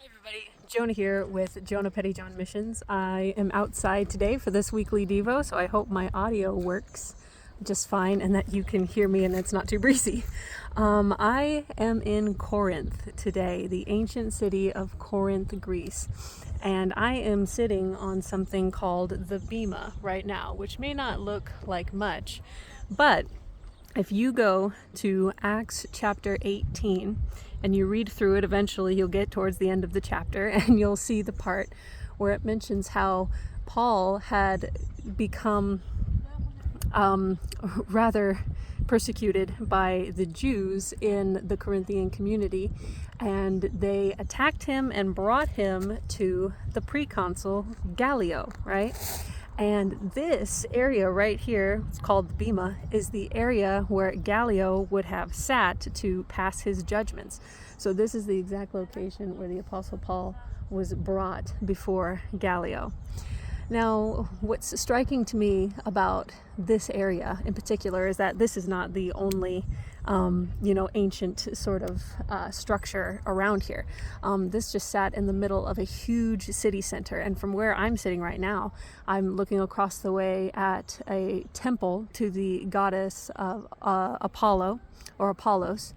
Hi everybody, Jonah here with Jonah Pettyjohn Missions. I am outside today for this weekly Devo, so I hope my audio works just fine and that you can hear me and it's not too breezy. I am in Corinth today, the ancient city of Corinth, Greece, and I am sitting on something called the Bema right now, which may not look like much, but if you go to Acts chapter 18 and you read through it, eventually you'll get towards the end of the chapter and you'll see the part where it mentions how Paul had become rather persecuted by the Jews in the Corinthian community, and they attacked him and brought him to the proconsul Gallio, right? And this area right here, it's called the Bema, is the area where Gallio would have sat to pass his judgments. So this is the exact location where the Apostle Paul was brought before Gallio. Now, what's striking to me about this area in particular is that this is not the only ancient sort of structure around here. This just sat in the middle of a huge city center, and from where I'm sitting right now, I'm looking across the way at a temple to the goddess of Apollo or Apollos.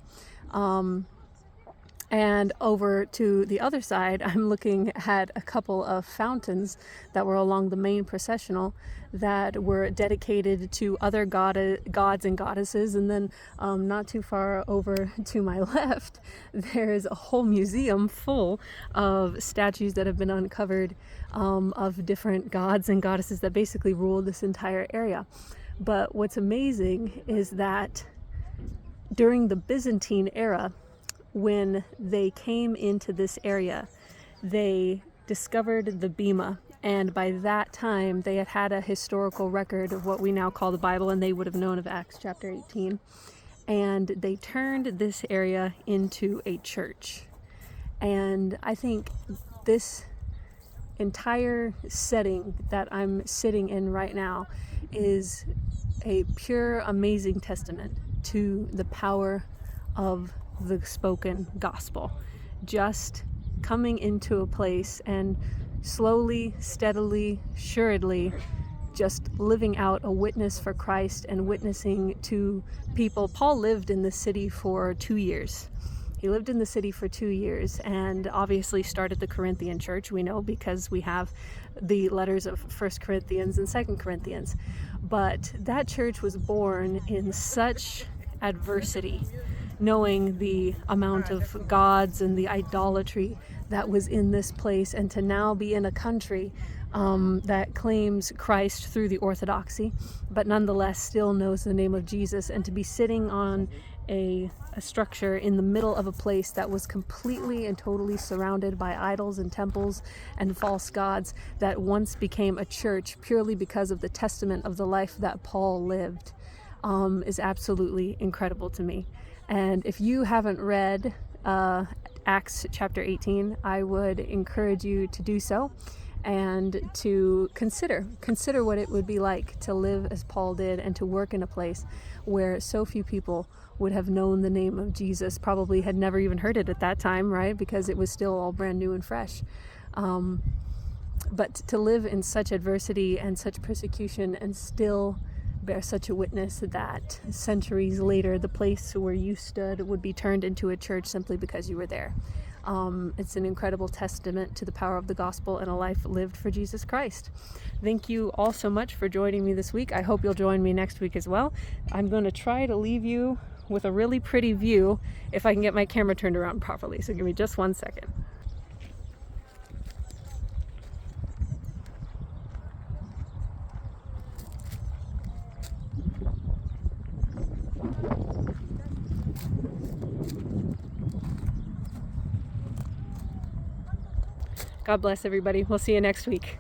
And over to the other side, I'm looking at a couple of fountains that were along the main processional that were dedicated to other gods and goddesses. And then not too far over to my left, there's a whole museum full of statues that have been uncovered of different gods and goddesses that basically ruled this entire area. But what's amazing is that during the Byzantine era, when they came into this area, they discovered the Bema, and by that time they had had a historical record of what we now call the Bible, and they would have known of Acts chapter 18, and they turned this area into a church. And I think this entire setting that I'm sitting in right now is a pure, amazing testament to the power of the spoken gospel, just coming into a place and slowly, steadily, assuredly just living out a witness for Christ and witnessing to people. Paul lived in the city for 2 years. He lived in the city for 2 years and obviously started the Corinthian church, we know, because we have the letters of 1 Corinthians and 2 Corinthians. But that church was born in such adversity, knowing the amount of gods and the idolatry that was in this place, and to now be in a country that claims Christ through the orthodoxy, but nonetheless still knows the name of Jesus, and to be sitting on a structure in the middle of a place that was completely and totally surrounded by idols and temples and false gods that once became a church purely because of the testament of the life that Paul lived, is absolutely incredible to me. And if you haven't read Acts chapter 18, I would encourage you to do so and to consider what it would be like to live as Paul did and to work in a place where so few people would have known the name of Jesus, probably had never even heard it at that time, right? Because it was still all brand new and fresh. But to live in such adversity and such persecution and still bear such a witness that centuries later the place where you stood would be turned into a church simply because you were there. It's an incredible testament to the power of the gospel and a life lived for Jesus Christ. Thank you all so much for joining me this week. I hope you'll join me next week as well. I'm going to try to leave you with a really pretty view if I can get my camera turned around properly. So give me just 1 second. God bless everybody. We'll see you next week.